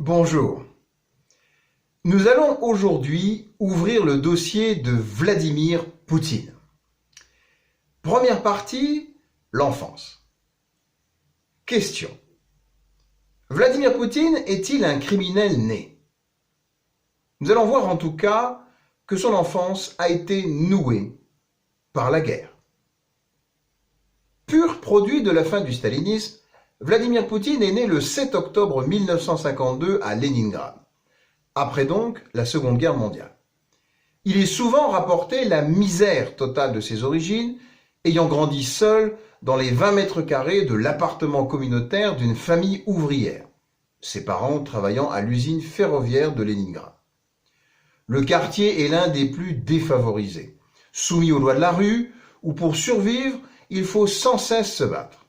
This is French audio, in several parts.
Bonjour. Nous allons aujourd'hui ouvrir le dossier de Vladimir Poutine. Première partie, l'enfance. Question. Vladimir Poutine est-il un criminel né? Nous allons voir en tout cas que son enfance a été nouée par la guerre. Pur produit de la fin du stalinisme, Vladimir Poutine est né le 7 octobre 1952 à Leningrad, après donc la Seconde Guerre mondiale. Il est souvent rapporté la misère totale de ses origines, ayant grandi seul dans les 20 mètres carrés de l'appartement communautaire d'une famille ouvrière, ses parents travaillant à l'usine ferroviaire de Leningrad. Le quartier est l'un des plus défavorisés, soumis aux lois de la rue, où pour survivre, il faut sans cesse se battre.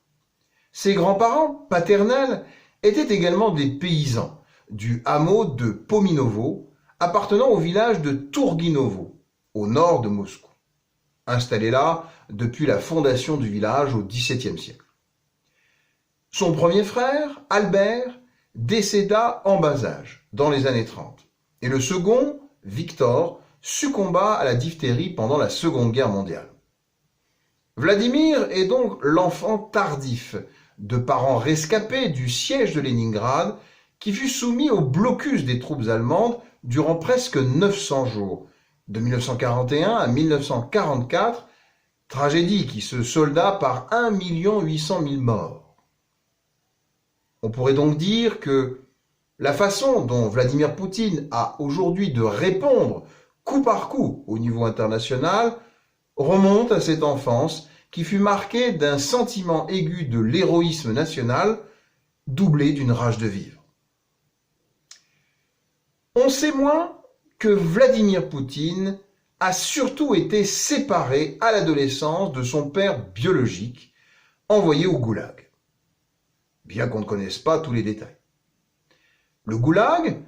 Ses grands-parents paternels étaient également des paysans du hameau de Pominovo, appartenant au village de Tourguinovo, au nord de Moscou, installé là depuis la fondation du village au XVIIe siècle. Son premier frère, Albert, décéda en bas âge, dans les années 30, et le second, Victor, succomba à la diphtérie pendant la Seconde Guerre mondiale. Vladimir est donc l'enfant tardif de parents rescapés du siège de Leningrad qui fut soumis au blocus des troupes allemandes durant presque 900 jours, de 1941 à 1944, tragédie qui se solda par 1 800 000 morts. On pourrait donc dire que la façon dont Vladimir Poutine a aujourd'hui de répondre coup par coup au niveau international remonte à cette enfance qui fut marquée d'un sentiment aigu de l'héroïsme national, doublé d'une rage de vivre. On sait moins que Vladimir Poutine a surtout été séparé à l'adolescence de son père biologique, envoyé au goulag, bien qu'on ne connaisse pas tous les détails. Le goulag,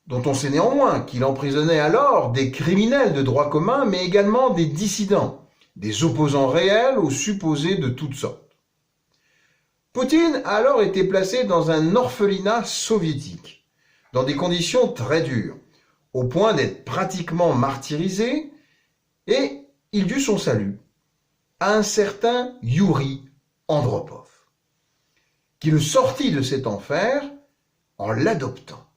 dont on sait néanmoins qu'il emprisonnait alors des criminels de droit commun, mais également des dissidents, des opposants réels ou supposés de toutes sortes. Poutine a alors été placé dans un orphelinat soviétique, dans des conditions très dures, au point d'être pratiquement martyrisé, et il dut son salut à un certain Youri Andropov, qui le sortit de cet enfer en l'adoptant.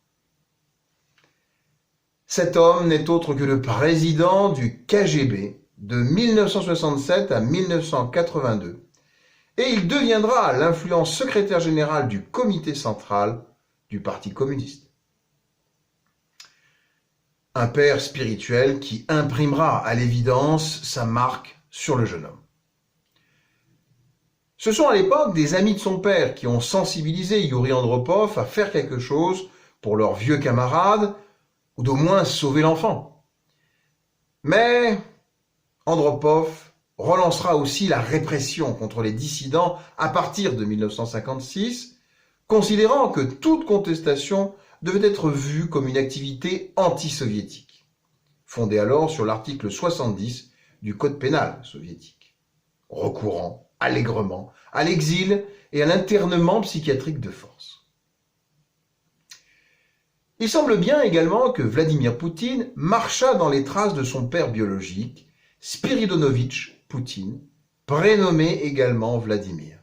Cet homme n'est autre que le président du KGB de 1967 à 1982, et il deviendra l'influence secrétaire général du comité central du Parti communiste. Un père spirituel qui imprimera à l'évidence sa marque sur le jeune homme. Ce sont à l'époque des amis de son père qui ont sensibilisé Youri Andropov à faire quelque chose pour leur vieux camarade, ou d'au moins sauver l'enfant. Mais Andropov relancera aussi la répression contre les dissidents à partir de 1956, considérant que toute contestation devait être vue comme une activité anti-soviétique, fondée alors sur l'article 70 du Code pénal soviétique, recourant allègrement à l'exil et à l'internement psychiatrique de force. Il semble bien également que Vladimir Poutine marcha dans les traces de son père biologique, Spiridonovitch Poutine, prénommé également Vladimir.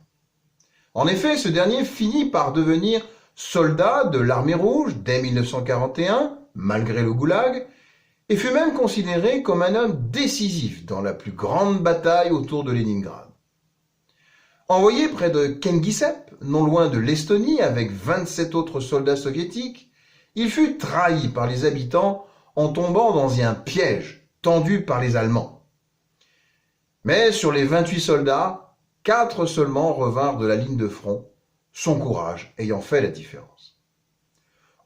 En effet, ce dernier finit par devenir soldat de l'armée rouge dès 1941, malgré le goulag, et fut même considéré comme un homme décisif dans la plus grande bataille autour de Leningrad. Envoyé près de Kengisepp, non loin de l'Estonie, avec 27 autres soldats soviétiques, il fut trahi par les habitants en tombant dans un piège tendu par les Allemands. Mais sur les 28 soldats, 4 seulement revinrent de la ligne de front, son courage ayant fait la différence.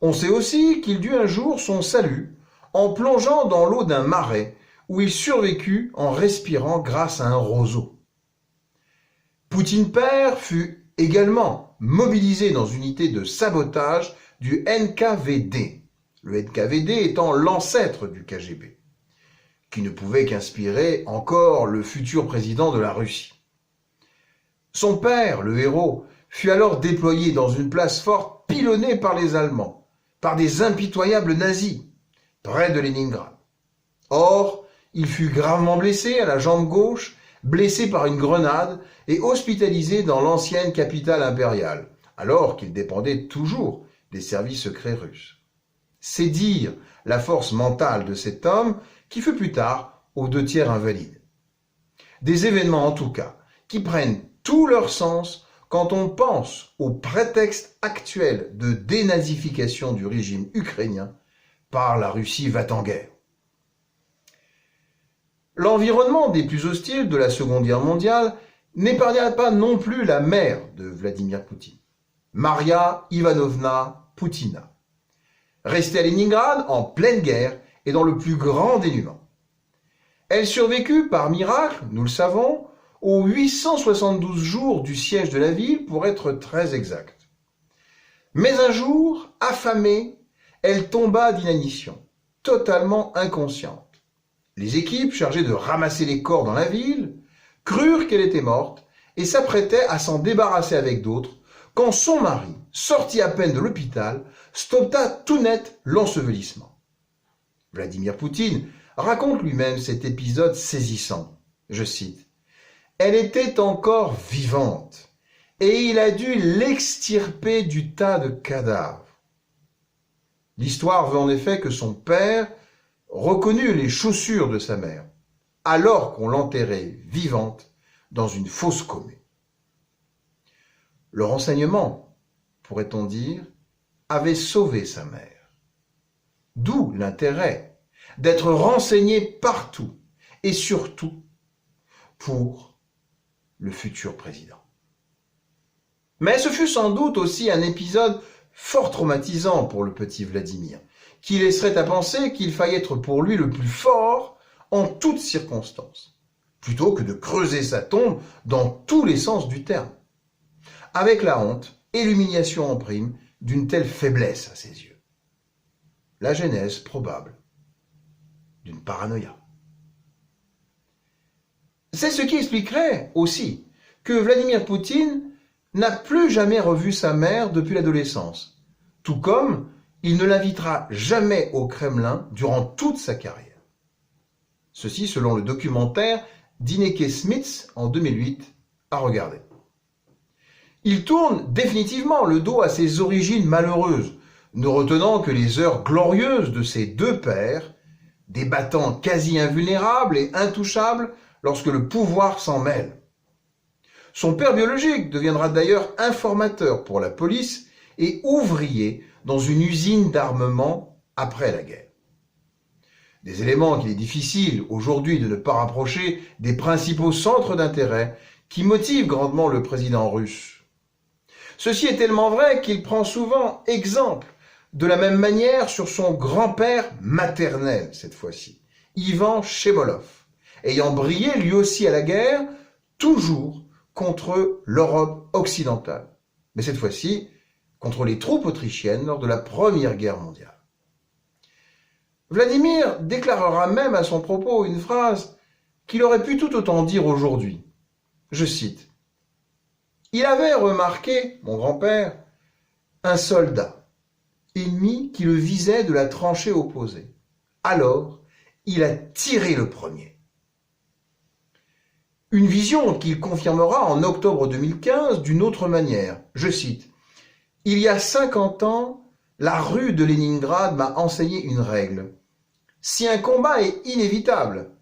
On sait aussi qu'il dut un jour son salut en plongeant dans l'eau d'un marais où il survécut en respirant grâce à un roseau. Poutine père fut également mobilisé dans une unité de sabotage du NKVD, le NKVD étant l'ancêtre du KGB, qui ne pouvait qu'inspirer encore le futur président de la Russie. Son père, le héros, fut alors déployé dans une place forte pilonnée par les Allemands, par des impitoyables nazis, près de Leningrad. Or, il fut gravement blessé à la jambe gauche, blessé par une grenade et hospitalisé dans l'ancienne capitale impériale, alors qu'il dépendait toujours des services secrets russes. C'est dire la force mentale de cet homme qui fut plus tard aux 2/3 invalide. Des événements en tout cas qui prennent tout leur sens quand on pense au prétexte actuel de dénazification du régime ukrainien par la Russie va-t-en-guerre. L'environnement des plus hostiles de la Seconde Guerre mondiale n'épargna pas non plus la mère de Vladimir Poutine, Maria Ivanovna Poutina, restée à Leningrad en pleine guerre et dans le plus grand dénuement. Elle survécut par miracle, nous le savons, aux 872 jours du siège de la ville, pour être très exact. Mais un jour, affamée, elle tomba d'inanition, totalement inconsciente. Les équipes chargées de ramasser les corps dans la ville crurent qu'elle était morte et s'apprêtaient à s'en débarrasser avec d'autres, quand son mari, sorti à peine de l'hôpital, stoppa tout net l'ensevelissement. Vladimir Poutine raconte lui-même cet épisode saisissant. Je cite: « Elle était encore vivante et il a dû l'extirper du tas de cadavres. » L'histoire veut en effet que son père reconnut les chaussures de sa mère, alors qu'on l'enterrait vivante dans une fosse commune. Le renseignement, pourrait-on dire, avait sauvé sa mère. D'où l'intérêt d'être renseigné partout et surtout pour le futur président. Mais ce fut sans doute aussi un épisode fort traumatisant pour le petit Vladimir, qui laisserait à penser qu'il faille être pour lui le plus fort en toutes circonstances, plutôt que de creuser sa tombe dans tous les sens du terme, avec la honte et l'humiliation en prime d'une telle faiblesse à ses yeux. La genèse probable d'une paranoïa. C'est ce qui expliquerait aussi que Vladimir Poutine n'a plus jamais revu sa mère depuis l'adolescence, tout comme il ne l'invitera jamais au Kremlin durant toute sa carrière. Ceci selon le documentaire d'Ineke Smits en 2008 à regarder. Il tourne définitivement le dos à ses origines malheureuses, ne retenant que les heures glorieuses de ses deux pères, débattant quasi invulnérables et intouchables lorsque le pouvoir s'en mêle. Son père biologique deviendra d'ailleurs informateur pour la police et ouvrier dans une usine d'armement après la guerre. Des éléments qu'il est difficile aujourd'hui de ne pas rapprocher des principaux centres d'intérêt qui motivent grandement le président russe. Ceci est tellement vrai qu'il prend souvent exemple de la même manière sur son grand-père maternel cette fois-ci, Ivan Chebolov, ayant brillé lui aussi à la guerre, toujours contre l'Europe occidentale, mais cette fois-ci contre les troupes autrichiennes lors de la Première Guerre mondiale. Vladimir déclarera même à son propos une phrase qu'il aurait pu tout autant dire aujourd'hui. Je cite: « Il avait remarqué, mon grand-père, un soldat ennemi qui le visait de la tranchée opposée. Alors, il a tiré le premier. » Une vision qu'il confirmera en octobre 2015 d'une autre manière. Je cite: « Il y a 50 ans, la rue de Leningrad m'a enseigné une règle. Si un combat est inévitable,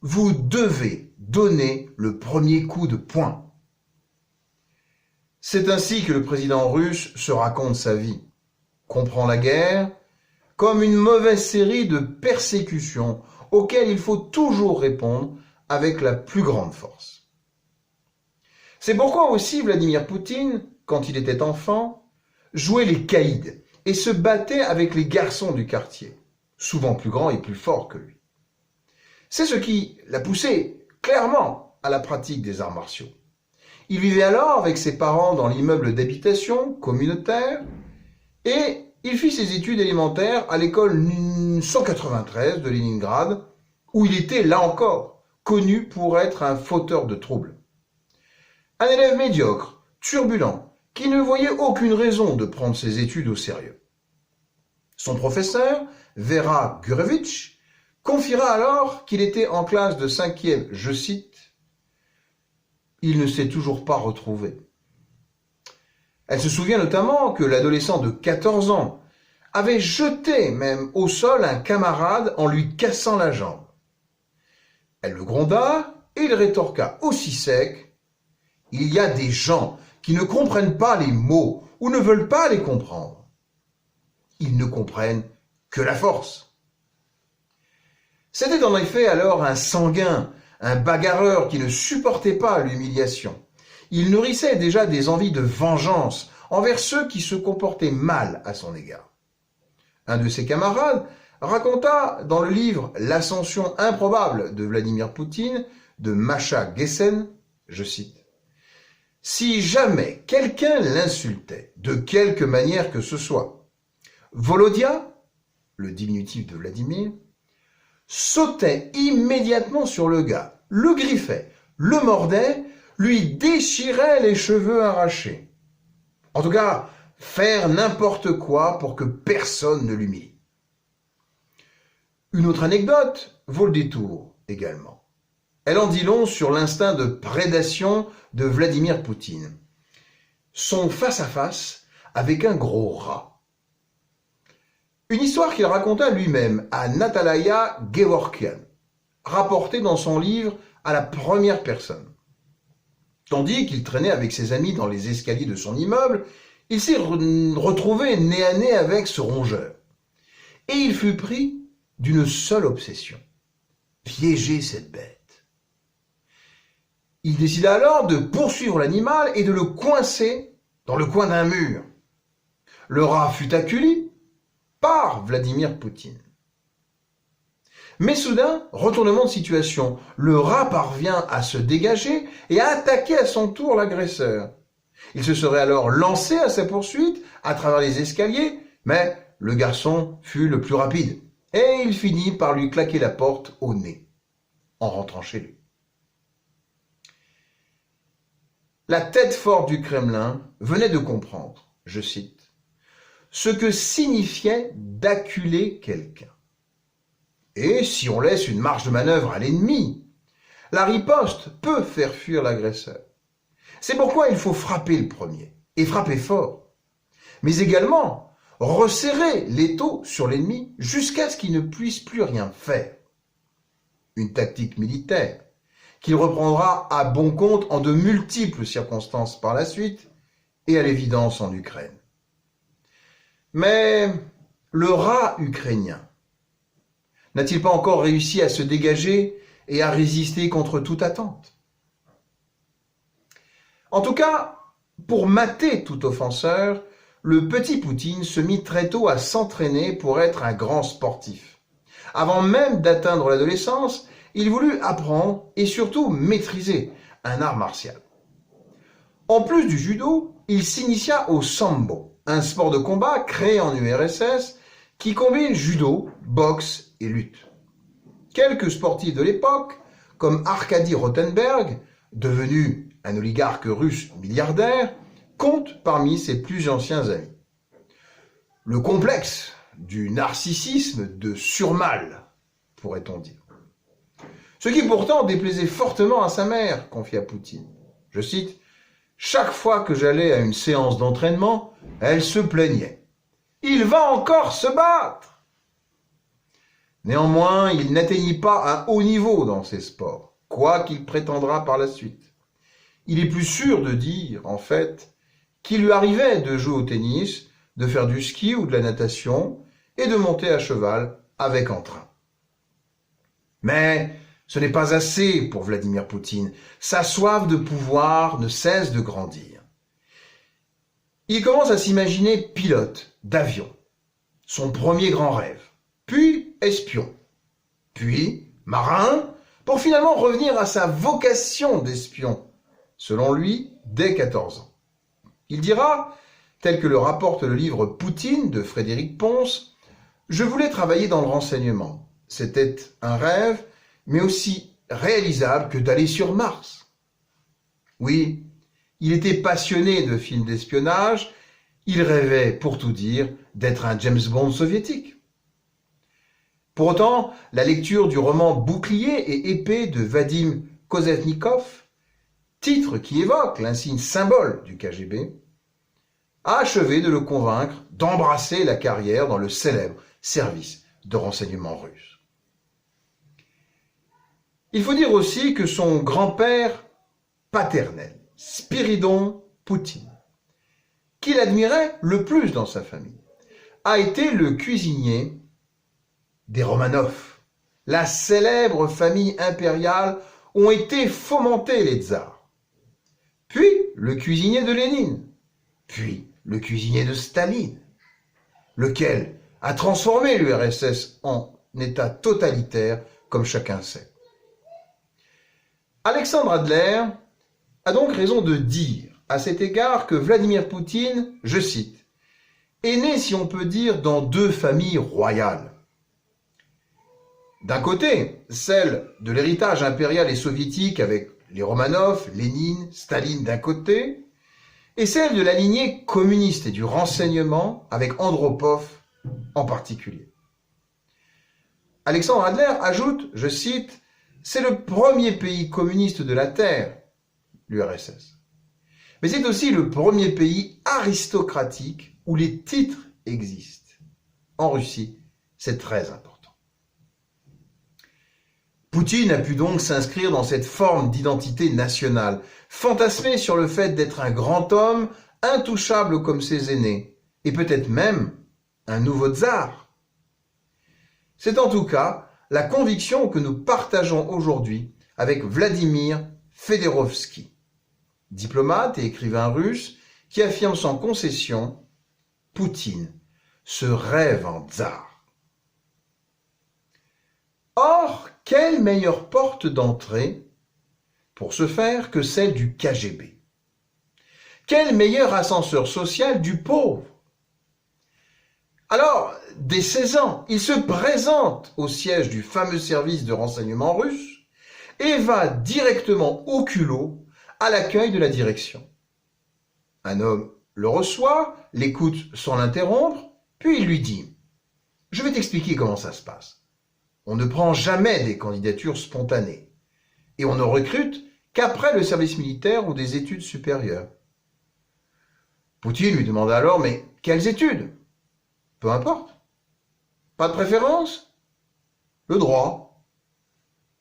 vous devez donner le premier coup de poing. » C'est ainsi que le président russe se raconte sa vie, comprend la guerre comme une mauvaise série de persécutions auxquelles il faut toujours répondre avec la plus grande force. C'est pourquoi aussi Vladimir Poutine, quand il était enfant, jouait les caïds et se battait avec les garçons du quartier, souvent plus grands et plus forts que lui. C'est ce qui l'a poussé clairement à la pratique des arts martiaux. Il vivait alors avec ses parents dans l'immeuble d'habitation communautaire et il fit ses études élémentaires à l'école 193 de Leningrad, où il était, là encore, connu pour être un fauteur de troubles. Un élève médiocre, turbulent, qui ne voyait aucune raison de prendre ses études au sérieux. Son professeur, Vera Gurevitch, confiera alors qu'il était en classe de 5e, je cite, « Il ne s'est toujours pas retrouvé ». Elle se souvient notamment que l'adolescent de 14 ans avait jeté même au sol un camarade en lui cassant la jambe. Elle le gronda et il rétorqua aussi sec, « Il y a des gens qui ne comprennent pas les mots ou ne veulent pas les comprendre. Ils ne comprennent que la force. » C'était en effet alors un sanguin, un bagarreur qui ne supportait pas l'humiliation. Il nourrissait déjà des envies de vengeance envers ceux qui se comportaient mal à son égard. Un de ses camarades raconta dans le livre « L'ascension improbable de Vladimir Poutine » de Masha Gessen, je cite, « Si jamais quelqu'un l'insultait, de quelque manière que ce soit, Volodia, le diminutif de Vladimir, sautait immédiatement sur le gars, le griffait, le mordait, lui déchirait les cheveux arrachés. En tout cas, faire n'importe quoi pour que personne ne l'humilie. » Une autre anecdote vaut le détour également. Elle en dit long sur l'instinct de prédation de Vladimir Poutine. Son face-à-face avec un gros rat. Une histoire qu'il raconta lui-même à Natalaya Gevorkian, rapportée dans son livre à la première personne. Tandis qu'il traînait avec ses amis dans les escaliers de son immeuble, il s'est retrouvé nez à nez avec ce rongeur. Et il fut pris d'une seule obsession, piéger cette bête. Il décida alors de poursuivre l'animal et de le coincer dans le coin d'un mur. Le rat fut acculé par Vladimir Poutine. Mais soudain, retournement de situation, le rat parvient à se dégager et à attaquer à son tour l'agresseur. Il se serait alors lancé à sa poursuite à travers les escaliers, mais le garçon fut le plus rapide et il finit par lui claquer la porte au nez en rentrant chez lui. La tête forte du Kremlin venait de comprendre, je cite, « ce que signifiait d'acculer quelqu'un. Et si on laisse une marge de manœuvre à l'ennemi, la riposte peut faire fuir l'agresseur. C'est pourquoi il faut frapper le premier, et frapper fort, mais également resserrer l'étau sur l'ennemi jusqu'à ce qu'il ne puisse plus rien faire. Une tactique militaire qu'il reprendra à bon compte en de multiples circonstances par la suite, et à l'évidence en Ukraine. Mais le rat ukrainien n'a-t-il pas encore réussi à se dégager et à résister contre toute attente? En tout cas, pour mater tout offenseur, le petit Poutine se mit très tôt à s'entraîner pour être un grand sportif. Avant même d'atteindre l'adolescence, il voulut apprendre et surtout maîtriser un art martial. En plus du judo, il s'initia au sambo, un sport de combat créé en URSS qui combine judo, boxe et lutte. Quelques sportifs de l'époque, comme Arkady Rotenberg, devenu un oligarque russe milliardaire, comptent parmi ses plus anciens amis. Le complexe du narcissisme de surmâle, pourrait-on dire. Ce qui pourtant déplaisait fortement à sa mère, confia Poutine. Je cite, « Chaque fois que j'allais à une séance d'entraînement, elle se plaignait. Il va encore se battre !» Néanmoins, il n'atteignit pas un haut niveau dans ces sports, quoi qu'il prétendra par la suite. Il est plus sûr de dire, en fait, qu'il lui arrivait de jouer au tennis, de faire du ski ou de la natation, et de monter à cheval avec entrain. Mais ce n'est pas assez pour Vladimir Poutine. Sa soif de pouvoir ne cesse de grandir. Il commence à s'imaginer pilote d'avion, son premier grand rêve, puis espion, puis marin, pour finalement revenir à sa vocation d'espion, selon lui, dès 14 ans. Il dira, tel que le rapporte le livre Poutine de Frédéric Pons, « Je voulais travailler dans le renseignement. C'était un rêve, mais aussi réalisable que d'aller sur Mars. » Oui, il était passionné de films d'espionnage, il rêvait, pour tout dire, d'être un James Bond soviétique. Pour autant, la lecture du roman Bouclier et épée de Vadim Kozhetnikov, titre qui évoque l'insigne symbole du KGB, a achevé de le convaincre d'embrasser la carrière dans le célèbre service de renseignement russe. Il faut dire aussi que son grand-père paternel, Spiridon Poutine, qu'il admirait le plus dans sa famille, a été le cuisinier des Romanov, la célèbre famille impériale où ont été fomentés les tsars, puis le cuisinier de Lénine, puis le cuisinier de Staline, lequel a transformé l'URSS en État totalitaire, comme chacun sait. Alexandre Adler a donc raison de dire à cet égard que Vladimir Poutine, je cite, est né, si on peut dire, dans deux familles royales. D'un côté, celle de l'héritage impérial et soviétique avec les Romanov, Lénine, Staline d'un côté, et celle de la lignée communiste et du renseignement avec Andropov en particulier. Alexandre Adler ajoute, je cite, « C'est le premier pays communiste de la Terre, l'URSS. Mais c'est aussi le premier pays aristocratique où les titres existent. En Russie, c'est très important. » Poutine a pu donc s'inscrire dans cette forme d'identité nationale, fantasmer sur le fait d'être un grand homme, intouchable comme ses aînés, et peut-être même un nouveau tsar. C'est en tout cas la conviction que nous partageons aujourd'hui avec Vladimir Fedorovski, diplomate et écrivain russe qui affirme sans concession « Poutine se rêve en tsar ». Or, quelle meilleure porte d'entrée pour ce faire que celle du KGB? Quel meilleur ascenseur social du pauvre? Alors, dès 16 ans, il se présente au siège du fameux service de renseignement russe et va directement au culot à l'accueil de la direction. Un homme le reçoit, l'écoute sans l'interrompre, puis il lui dit « Je vais t'expliquer comment ça se passe. On ne prend jamais des candidatures spontanées et on ne recrute qu'après le service militaire ou des études supérieures. » Poutine lui demanda alors « Mais quelles études ?»« Peu importe. »« Pas de préférence ?»« Le droit. »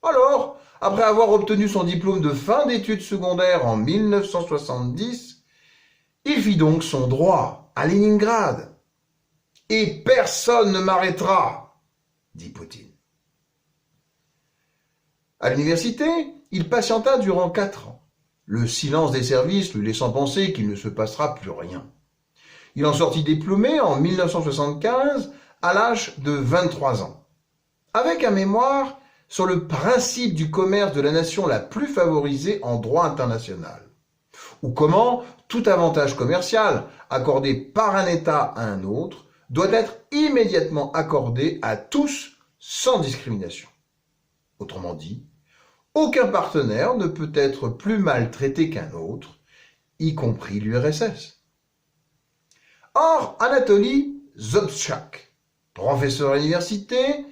Alors, après avoir obtenu son diplôme de fin d'études secondaires en 1970, il fit donc son droit à Leningrad. « Et personne ne m'arrêtera » dit Poutine. À l'université, il patienta durant 4 ans, le silence des services lui laissant penser qu'il ne se passera plus rien. Il en sortit diplômé en 1975 à l'âge de 23 ans, avec un mémoire sur le principe du commerce de la nation la plus favorisée en droit international, ou comment tout avantage commercial accordé par un État à un autre doit être immédiatement accordé à tous sans discrimination. Autrement dit, aucun partenaire ne peut être plus maltraité qu'un autre, y compris l'URSS. Or, Anatoly Sobchak, professeur à l'université,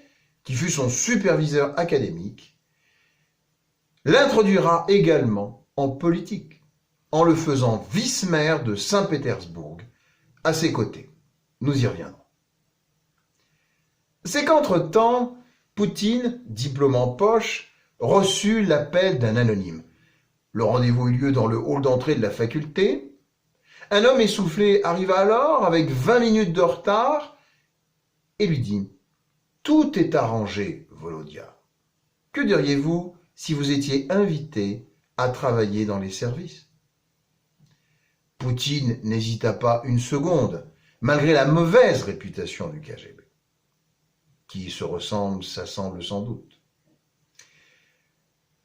qui fut son superviseur académique, l'introduira également en politique, en le faisant vice-maire de Saint-Pétersbourg, à ses côtés. Nous y reviendrons. C'est qu'entre-temps, Poutine, diplôme en poche, reçut l'appel d'un anonyme. Le rendez-vous eut lieu dans le hall d'entrée de la faculté. Un homme essoufflé arriva alors avec 20 minutes de retard et lui dit « Tout est arrangé, Volodia. Que diriez-vous si vous étiez invité à travailler dans les services ?» Poutine n'hésita pas une seconde, malgré la mauvaise réputation du KGB. Qui se ressemble, s'assemble sans doute.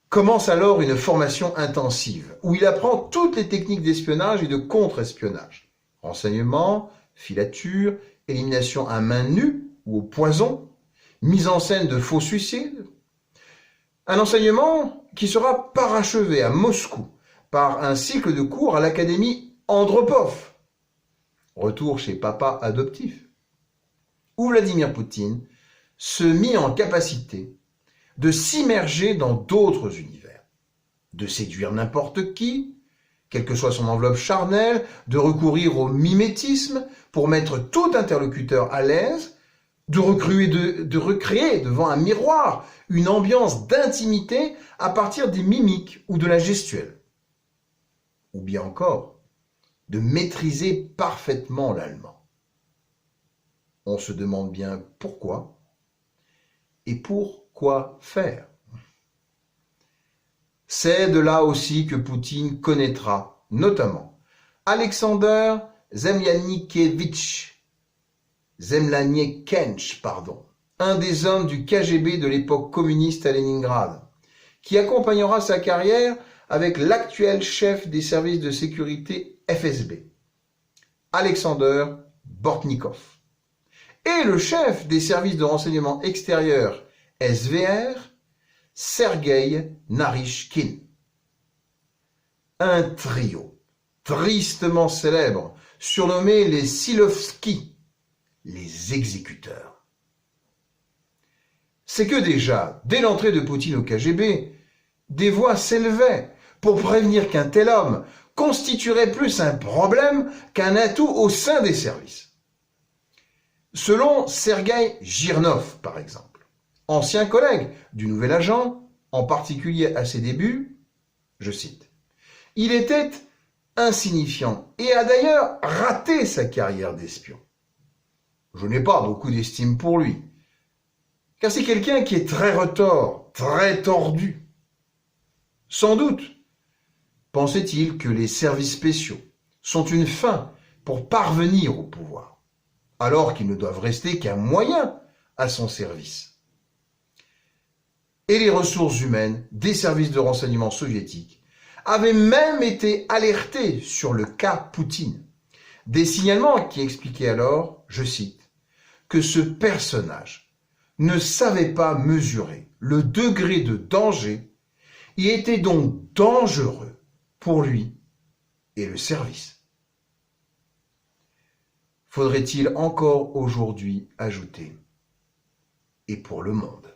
Commence alors une formation intensive, où il apprend toutes les techniques d'espionnage et de contre-espionnage. Renseignement, filature, élimination à main nue ou au poison, mise en scène de faux suicides. Un enseignement qui sera parachevé à Moscou par un cycle de cours à l'Académie Andropov. Retour chez papa adoptif. où Vladimir Poutine se mit en capacité de s'immerger dans d'autres univers, de séduire n'importe qui, quelle que soit son enveloppe charnelle, de recourir au mimétisme pour mettre tout interlocuteur à l'aise, de recréer devant un miroir une ambiance d'intimité à partir des mimiques ou de la gestuelle. Ou bien encore, de maîtriser parfaitement l'allemand. On se demande bien pourquoi et pour quoi faire. C'est de là aussi que Poutine connaîtra, notamment, Alexander Zemlyanikevitch, un des hommes du KGB de l'époque communiste à Leningrad, qui accompagnera sa carrière avec l'actuel chef des services de sécurité FSB, Alexander Bortnikov, et le chef des services de renseignement extérieur SVR, Sergueï Narychkin. Un trio tristement célèbre, surnommé les Silovski, les exécuteurs. C'est que déjà, dès l'entrée de Poutine au KGB, des voix s'élevaient pour prévenir qu'un tel homme constituerait plus un problème qu'un atout au sein des services. Selon Sergueï Girnov, par exemple, ancien collègue du nouvel agent, en particulier à ses débuts, je cite, « Il était insignifiant et a d'ailleurs raté sa carrière d'espion. Je n'ai pas beaucoup d'estime pour lui, car c'est quelqu'un qui est très retors, très tordu. Sans doute pensait-il que les services spéciaux sont une fin pour parvenir au pouvoir, alors qu'ils ne doivent rester qu'un moyen à son service. Et les ressources humaines des services de renseignement soviétiques avaient même été alertées sur le cas Poutine. Des signalements qui expliquaient alors, je cite, que ce personnage ne savait pas mesurer le degré de danger et était donc dangereux pour lui et le service. Faudrait-il encore aujourd'hui ajouter, et pour le monde.